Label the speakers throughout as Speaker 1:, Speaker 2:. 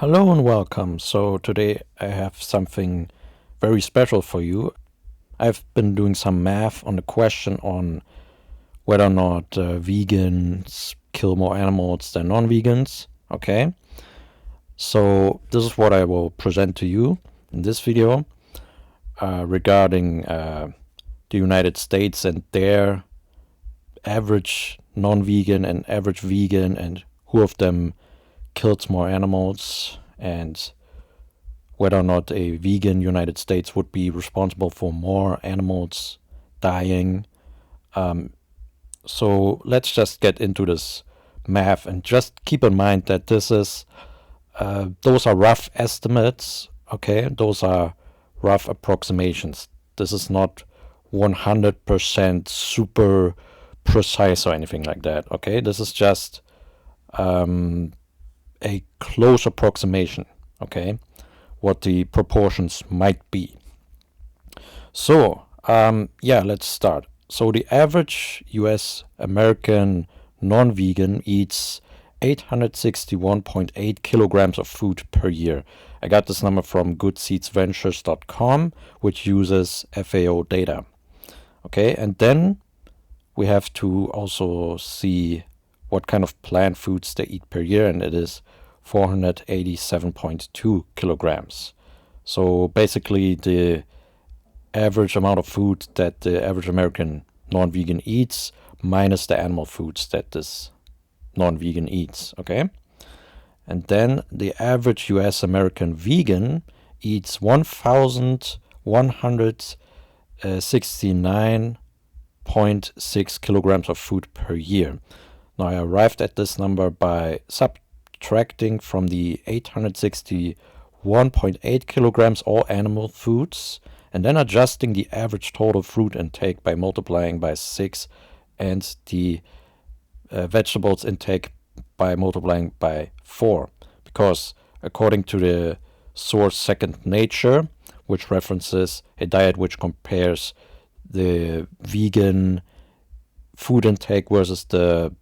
Speaker 1: Hello and welcome. So today I have something very special for you. I've been doing some math on the question on whether or not vegans kill more animals than non-vegans. Okay, so this is what I will present to you in this video regarding the United States and their average non-vegan and average vegan, and who of them kills more animals, and whether or not a vegan United States would be responsible for more animals dying. So let's just get into this math and just keep in mind that those are rough estimates. Okay, those are rough approximations. This is not 100% super precise or anything like that. Okay, this is just a close approximation. Okay, what the proportions might be. So, let's start. So the average US American non-vegan eats 861.8 kilograms of food per year. I got this number from goodseedsventures.com, which uses FAO data. Okay, and then we have to also see what kind of plant foods they eat per year, and it is 487.2 kilograms. So basically the average amount of food that the average American non-vegan eats minus the animal foods that this non-vegan eats, okay? And then the average US American vegan eats 1,169.6 kilograms of food per year. Now I arrived at this number by subtracting from the 861.8 kilograms all animal foods, and then adjusting the average total fruit intake by multiplying by 6 and the vegetables intake by multiplying by 4. Because according to the source Second Nature, which references a diet which compares the vegan food intake versus the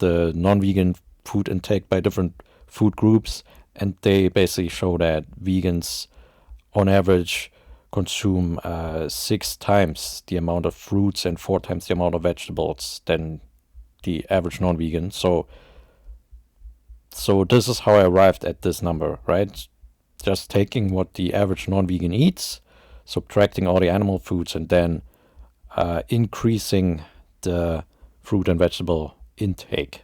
Speaker 1: non-vegan food intake by different food groups, and they basically show that vegans on average consume 6 times the amount of fruits and 4 times the amount of vegetables than the average non-vegan. So this is how I arrived at this number, right? Just taking what the average non-vegan eats, subtracting all the animal foods, and then increasing the fruit and vegetable intake.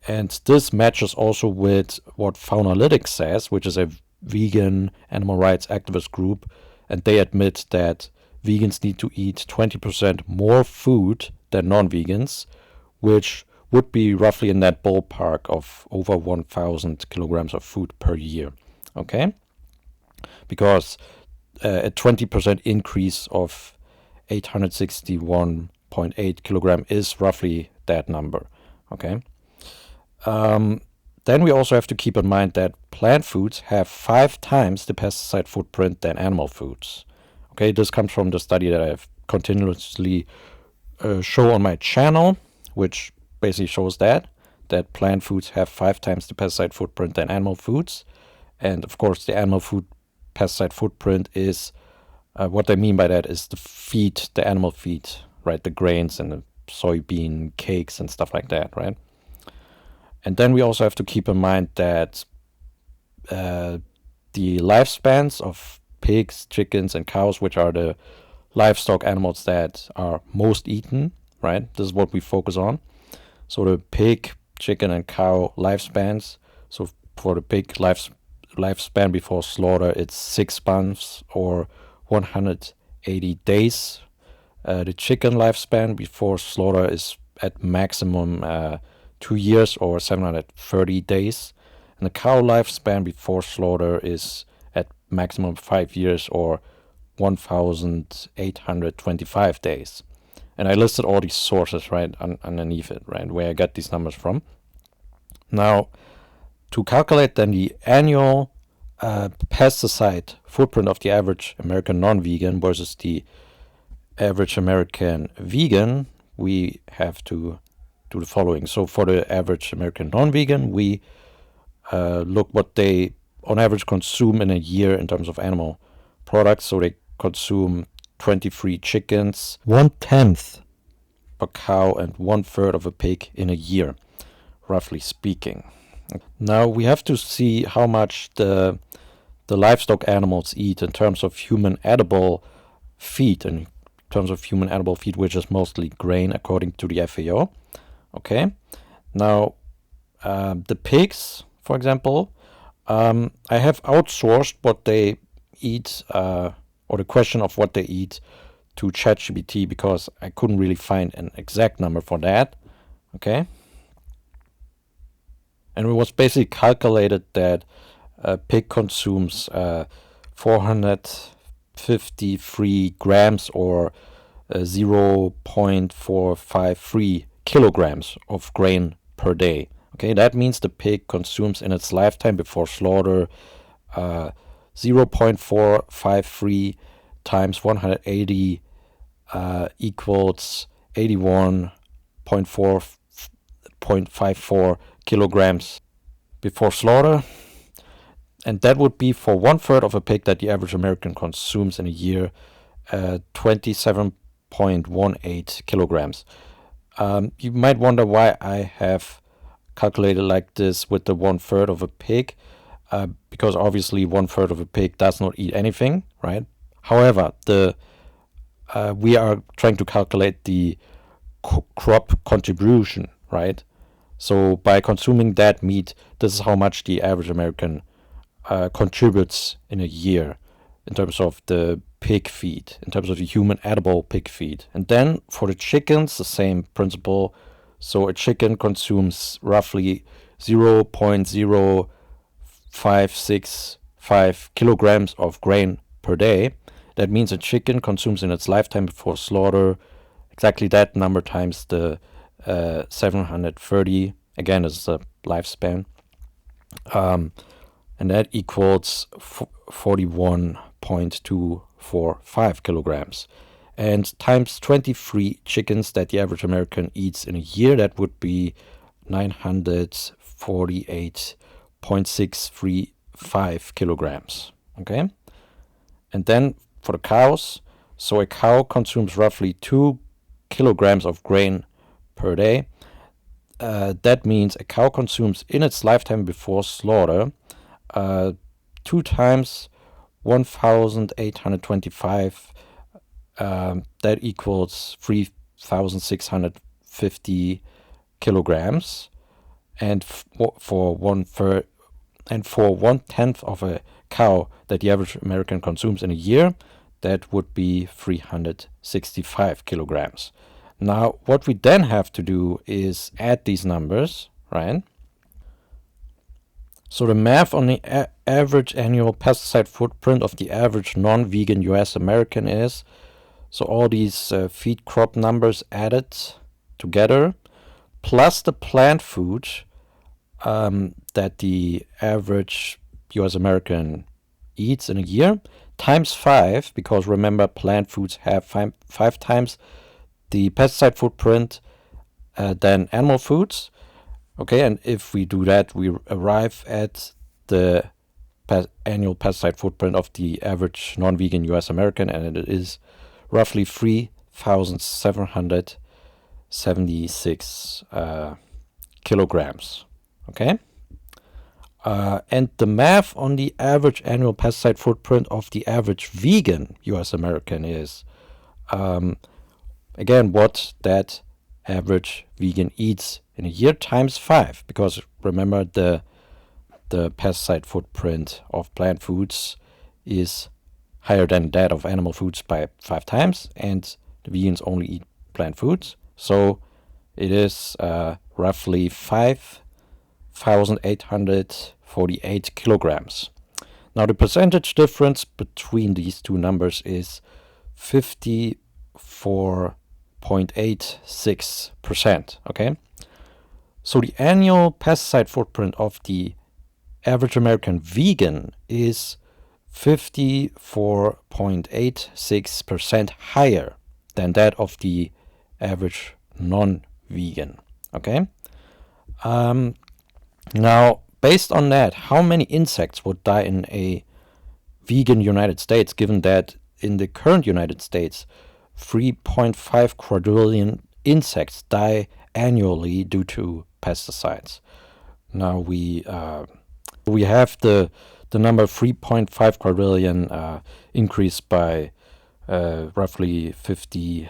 Speaker 1: And this matches also with what Faunalytics says, which is a vegan animal rights activist group, and they admit that vegans need to eat 20% more food than non-vegans, which would be roughly in that ballpark of over 1,000 kilograms of food per year. Okay? Because a 20% increase of 861.8 kilogram is roughly that number. Okay? Then we also have to keep in mind that plant foods have 5 times the pesticide footprint than animal foods. Okay, this comes from the study that I've continuously show on my channel, which basically shows that plant foods have 5 times the pesticide footprint than animal foods. And of course, the animal food pesticide footprint is, what I mean by that is the feed, the animal feed, right? The grains and the soybean cakes and stuff like that, right? And then we also have to keep in mind that the lifespans of pigs, chickens, and cows, which are the livestock animals that are most eaten, right? This is what we focus on. So the pig, chicken, and cow lifespans. So for the pig lifespan before slaughter, it's 6 months or 180 days. The chicken lifespan before slaughter is at maximum 2 years or 730 days. And the cow lifespan before slaughter is at maximum 5 years or 1,825 days. And I listed all these sources right underneath it, right, where I got these numbers from. Now, to calculate then the annual pesticide footprint of the average American non-vegan versus the average American vegan, we have to do the following. So for the average American non-vegan, we look what they on average consume in a year in terms of animal products. So they consume 23 chickens, 1/10 a cow, and 1/3 of a pig in a year, roughly speaking. Now we have to see how much the livestock animals eat in terms of human edible feed, in terms of human edible feed, which is mostly grain according to the FAO. Okay, now the pigs, for example, I have outsourced what they eat, or the question of what they eat, to ChatGPT because I couldn't really find an exact number for that. Okay, and it was basically calculated that a pig consumes 453 grams or 0.453 kilograms of grain per day. Okay, that means the pig consumes in its lifetime before slaughter 0.453 times 180 equals 81.54 kilograms before slaughter. And that would be for 1/3 of a pig that the average American consumes in a year, 27.18 kilograms. You might wonder why I have calculated like this with the 1/3 of a pig, because obviously 1/3 of a pig does not eat anything, right? However, we are trying to calculate the crop contribution, right? So by consuming that meat, this is how much the average American contributes in a year in terms of the pig feed, in terms of the human edible pig feed. And then for the chickens, the same principle. So a chicken consumes roughly 0.0565 kilograms of grain per day. That means a chicken consumes in its lifetime before slaughter exactly that number times the 730. Again, is the lifespan. And that equals 41.245 kilograms. And times 23 chickens that the average American eats in a year, that would be 948.635 kilograms. Okay? And then for the cows, so a cow consumes roughly 2 kilograms of grain per day. That means a cow consumes in its lifetime before slaughter 2 times 1,825. That equals 3,650 kilograms, and for 1/3 and for 1/10 of a cow that the average American consumes in a year, that would be 365 kilograms. Now, what we then have to do is add these numbers, right? So the math on the average annual pesticide footprint of the average non-vegan US American is, so all these feed crop numbers added together, plus the plant food that the average US American eats in a year, times 5, because remember, plant foods have 5 times the pesticide footprint than animal foods. Okay, and if we do that, we arrive at the annual pesticide footprint of the average non-vegan US American, and it is roughly 3,776 kilograms. Okay, and the math on the average annual pesticide footprint of the average vegan US American is, again, what that average vegan eats in a year times 5, because remember, the pesticide footprint of plant foods is higher than that of animal foods by 5 times, and the vegans only eat plant foods, so it is roughly 5,848 kilograms. Now the percentage difference between these two numbers is 54.86%. Okay, so the annual pesticide footprint of the average American vegan is 54.86% higher than that of the average non-vegan. Okay, now based on that, how many insects would die in a vegan United States, given that in the current United States, 3.5 quadrillion insects die annually due to pesticides. Now we have the number 3.5 quadrillion increased by roughly 54%,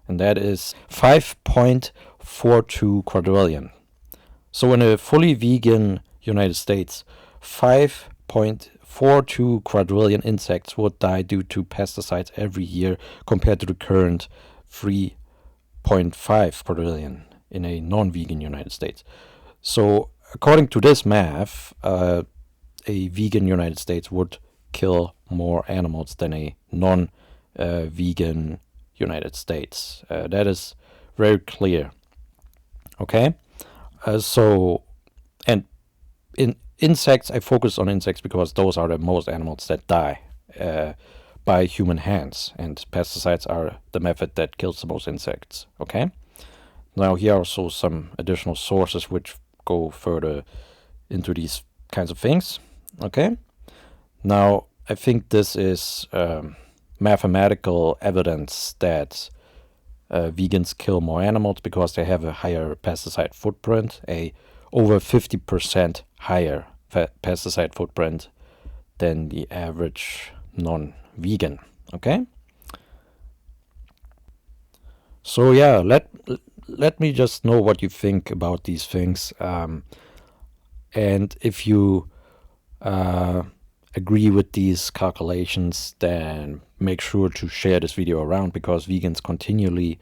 Speaker 1: and that is 5.42 quadrillion. So in a fully vegan United States, 5.42 quadrillion insects would die due to pesticides every year, compared to the current 3.5 quadrillion in a non-vegan United States. So according to this math, a vegan United States would kill more animals than a non-vegan United States. That is very clear. Okay? And in insects, I focus on insects because those are the most animals that die by human hands, and pesticides are the method that kills the most insects. Okay? Now here are also some additional sources which go further into these kinds of things. Okay? Now, I think this is mathematical evidence that vegans kill more animals because they have a higher pesticide footprint, over 50% higher pesticide footprint than the average non-vegan. Okay? So yeah, let me just know what you think about these things, and if you agree with these calculations, then make sure to share this video around, because vegans continually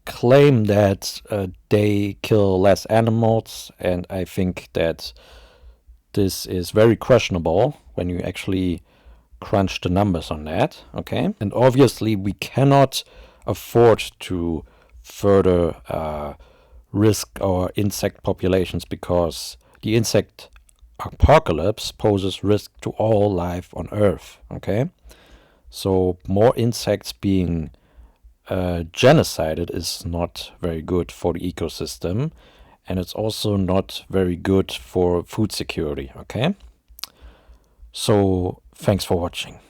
Speaker 1: claim that they kill less animals, and I think that this is very questionable when you actually crunch the numbers on that. Okay, and obviously we cannot afford to further risk our insect populations, because the insect apocalypse poses risk to all life on Earth. Okay, so more insects being genocided is not very good for the ecosystem, and it's also not very good for food security. Okay, so thanks for watching.